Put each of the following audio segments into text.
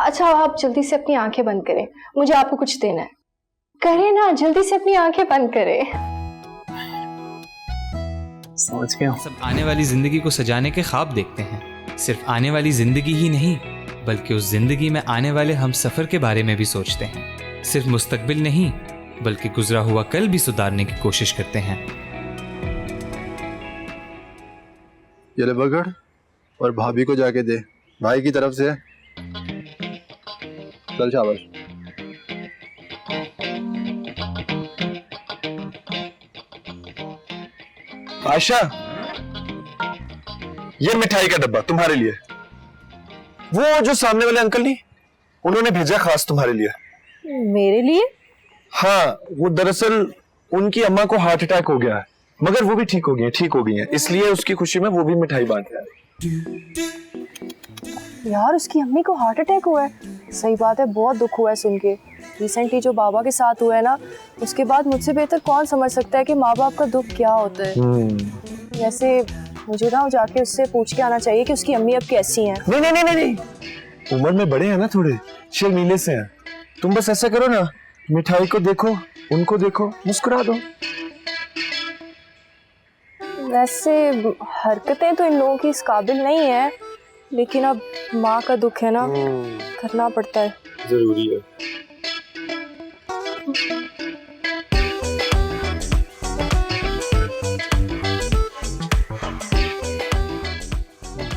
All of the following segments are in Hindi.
अच्छा आप जल्दी से अपनी आंखें बंद करें, मुझे आपको कुछ देना है। करें ना, जल्दी से अपनी आंखें बंद करें। समझ गया। सब आने वाली जिंदगी को सजाने के ख्वाब देखते हैं। सिर्फ आने वाली जिंदगी ही नहीं, बल्कि उस जिंदगी में आने वाले हम सफर के बारे में भी सोचते हैं। सिर्फ मुस्तकबिल नहीं, बल्कि गुजरा हुआ कल भी सुधारने की कोशिश करते हैं। ये ले पकड़ और भाभी को जाके दे, भाई की तरफ से। चल शाबाश। आयशा, ये मिठाई का डब्बा तुम्हारे लिए। वो जो सामने वाले अंकल नहीं, उन्होंने भेजा खास तुम्हारे लिए। मेरे लिए? हाँ, वो दरअसल उनकी अम्मा को हार्ट अटैक हो गया है, मगर वो भी ठीक हो गई हैं, इसलिए उसकी खुशी में वो भी मिठाई बांट रहे हैं। यार उसकी अम्मी को हार्ट अटैक हुआ है? सही बात है, बहुत दुख हुआ है सुन के। रिसेंटली जो बाबा के साथ हुआ है ना, उसके बाद मुझसे बेहतर कौन समझ सकता है कि माँ बाप का दुख क्या होता है। वैसे मुझे ना जाके उससे पूछ के आना चाहिए कि उसकी अम्मी अब कैसी हैं। नहीं, उम्र में बड़े हैं ना, थोड़े शर्मीले से हैं। तुम बस ऐसा करो ना, मिठाई को देखो, उनको देखो, मुस्कुरा दो। वैसे हरकतें तो इन लोगों की इस काबिल नहीं है, लेकिन अब माँ का दुख है ना, करना पड़ता है। जरूरी है।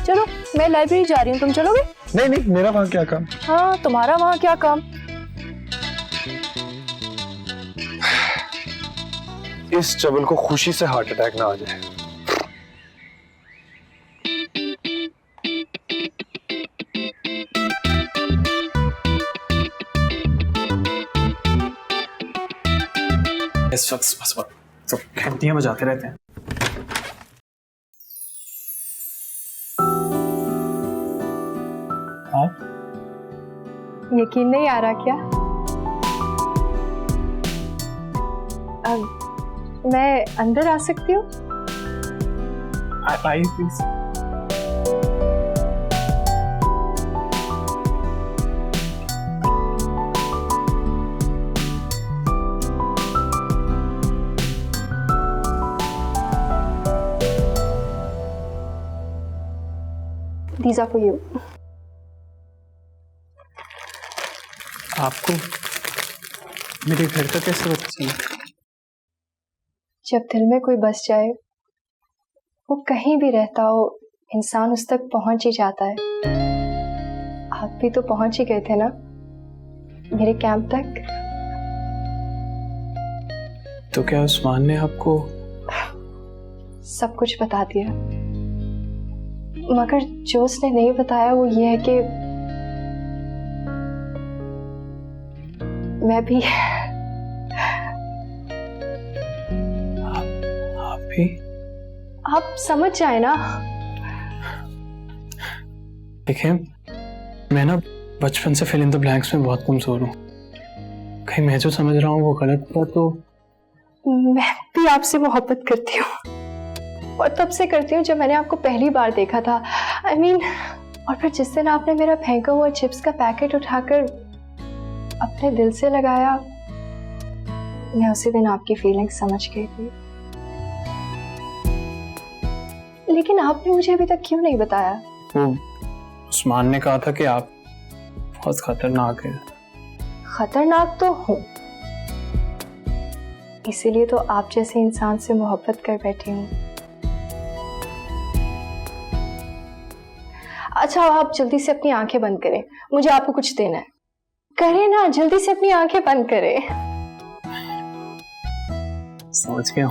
चलो मैं लाइब्रेरी जा रही हूँ, तुम चलोगे? नहीं, मेरा वहाँ क्या काम? हाँ, तुम्हारा वहाँ क्या काम? इस चवल को खुशी से हार्ट अटैक ना आ जाए। इस वक्त बस तो घंटियां बजाते रहते हैं। यकीन नहीं आ रहा क्या? मैं अंदर आ सकती हूँ? आइए please. These are for you. आपको मेरे घर का कैसे पता चला? जब दिल में कोई बस जाए, वो कहीं भी रहता हो, इंसान उस तक पहुंच ही जाता है। आप भी तो पहुंच ही गए थे ना मेरे कैंप तक। तो क्या उस्मान ने आपको सब कुछ बता दिया, मगर जो उसने नहीं बताया वो ये है कि मैं भी आप भी? आप समझ जाए ना। देखिए, मैं ना बचपन से फिल इन द ब्लैंक्स में बहुत कमजोर हूँ। कहीं मैं जो समझ रहा हूँ वो गलत था तो। मैं भी आपसे मोहब्बत करती हूँ, और तब से करती हूँ जब मैंने आपको पहली बार देखा था। I mean, और फिर जिस दिन आपने मेरा फेंका हुआ चिप्स का पैकेट उठाकर अपने दिल से लगाया, मैं उसी दिन आपकी फीलिंग्स समझ गई थी। लेकिन आपने मुझे अभी तक क्यों नहीं बताया? उस्मान ने कहा था कि आप बहुत खतरनाक है। खतरनाक तो हूँ, इसीलिए तो आप जैसे इंसान से मोहब्बत कर बैठी हूँ। अच्छा आप जल्दी से अपनी आंखें बंद करें, मुझे आपको कुछ देना है। करें ना, जल्दी से अपनी आंखें बंद करें। समझ गया।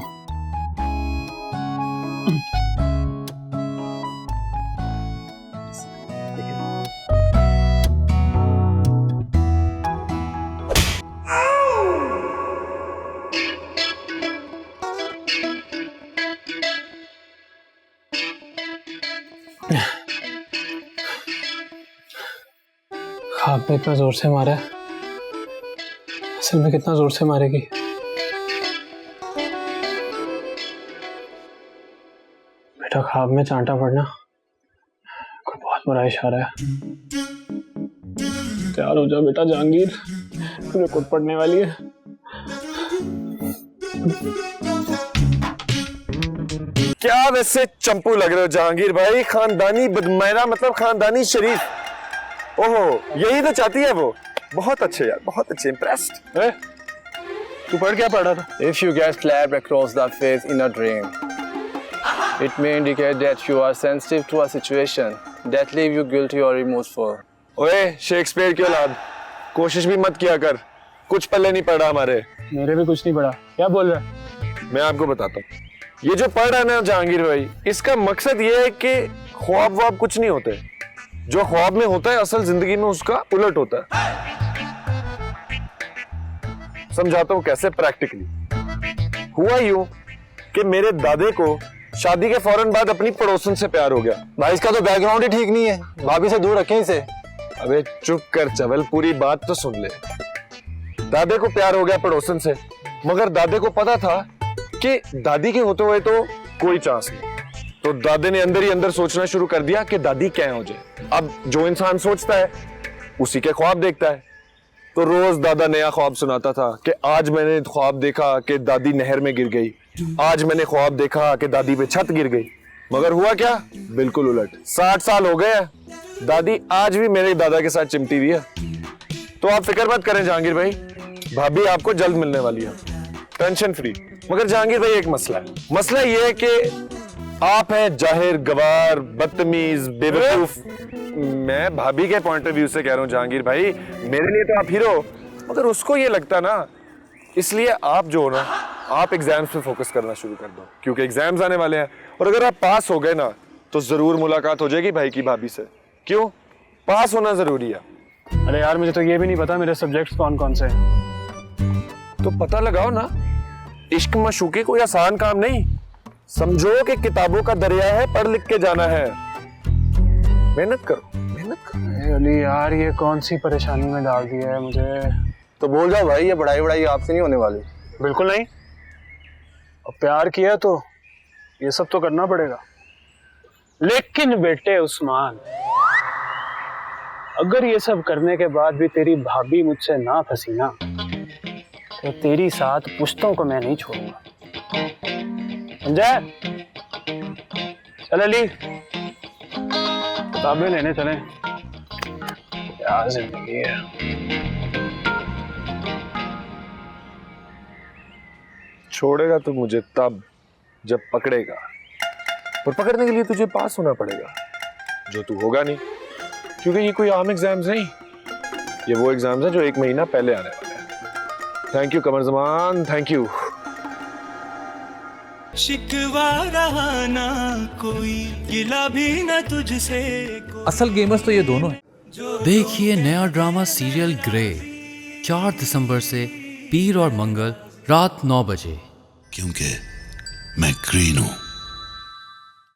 ख्वाब में इतना जोर से मारा है, असल में कितना जोर से मारेगी? बेटा, ख्वाब में चांटा पड़ना कोई बहुत बड़ा इशारा है। तैयार हो जा बेटा जहांगीर, रिपोर्ट पढ़ने वाली है। क्या वैसे चंपू लग रहे हो जहांगीर भाई, खानदानी मेरा मतलब खानदानी शरीफ। ओहो, यही तो चाहती है वो। बहुत अच्छे यार, बहुत अच्छे, इम्प्रेस्ड। तू पढ़ क्या पढ़ा था? If you get slapped across the face in a dream, it may indicate that you are sensitive to a situation that leave you guilty or remorseful. ओए शेक्सपियर की औलाद, कोशिश भी मत किया कर, कुछ पल्ले नहीं पड़ा हमारे। मेरे भी कुछ नहीं पढ़ा। क्या बोल रहा है? मैं आपको बताता हूँ, ये जो पढ़ रहा है ना जहांगीर भाई, इसका मकसद ये है कि ख्वाब वाब कुछ नहीं होते, जो ख्वाब में होता है असल जिंदगी में उसका उलट होता है। समझाता हूँ कैसे प्रैक्टिकली। हुआ यूं कि मेरे दादे को शादी के फौरन बाद अपनी पड़ोसन से प्यार हो गया। भाई इसका तो बैकग्राउंड ही ठीक नहीं है, भाभी से दूर रखें इसे। अबे चुप कर चवल, पूरी बात तो सुन ले। दादे को प्यार हो गया पड़ोसन से, मगर दादे को पता था कि दादी के होते हुए तो कोई चांस नहीं। तो दादे ने अंदर ही अंदर सोचना शुरू कर दिया कि दादी क्या हो जाए। अब जो इंसान सोचता है उसी के ख्वाब देखता है। तो रोज दादा नया ख्वाब सुनाता था कि आज मैंने ख्वाब देखा कि दादी नहर में गिर गई, आज मैंने ख्वाब देखा कि दादी पे छत गिर गई। मगर हुआ क्या? बिल्कुल उलट। 60 साल हो गए, दादी आज भी मेरे दादा के साथ चिमटी हुई है। तो आप फिक्र मत करें जहांगीर भाई, भाभी आपको जल्द मिलने वाली है, टेंशन फ्री। मगर जहांगीर भाई एक मसला है। मसला ये है कि आप हैं जाहिर गवार, बदतमीज, बेवकूफ। मैं भाभी के पॉइंट ऑफ व्यू से कह रहा हूँ जहांगीर भाई, मेरे लिए तो आप हीरो, मगर उसको ये लगता ना। इसलिए आप जो हो ना, आप एग्जाम्स पे फोकस करना शुरू कर दो, क्योंकि एग्जाम्स आने वाले हैं। और अगर आप पास हो गए ना तो जरूर मुलाकात हो जाएगी भाई की भाभी से। क्यों? पास होना जरूरी है। अरे यार मुझे तो ये भी नहीं पता मेरे सब्जेक्ट्स कौन कौन से हैं। तो पता लगाओ ना। इश्क मशूके कोई आसान काम नहीं। समझो कि किताबों का दरिया है, पढ़ लिख के जाना है। मेहनत करो, मेहनत करो। अली यार ये कौन सी परेशानी में डाल दिया है मुझे। तो बोल जाओ भाई, ये पढ़ाई आपसे नहीं होने वाली। बिल्कुल नहीं, अब प्यार किया तो ये सब तो करना पड़ेगा। लेकिन बेटे उस्मान, अगर ये सब करने के बाद भी तेरी भाभी मुझसे ना फंसी ना, तो तेरी साथ पुश्तों को मैं नहीं छोड़ूंगा, समझा? चल अली, किताबें लेने चलें। क्या जिंदगी है। छोड़ेगा तो मुझे तब जब पकड़ेगा, और पकड़ने के लिए तुझे पास होना पड़ेगा, जो तू होगा नहीं, क्योंकि ये कोई आम एग्जाम्स नहीं, ये वो एग्जाम्स हैं जो 1 महीना पहले आने वाले हैं। Thank you Qamar Zaman, thank you. शिकवा रहा ना कोई, गिला भी ना तुझसे। असल गेमर्स तो ये दोनों हैं। देखिए नया ड्रामा सीरियल ग्रे 4 दिसंबर से पीर और मंगल रात 9 बजे। क्योंकि मैं ग्रीन हूं।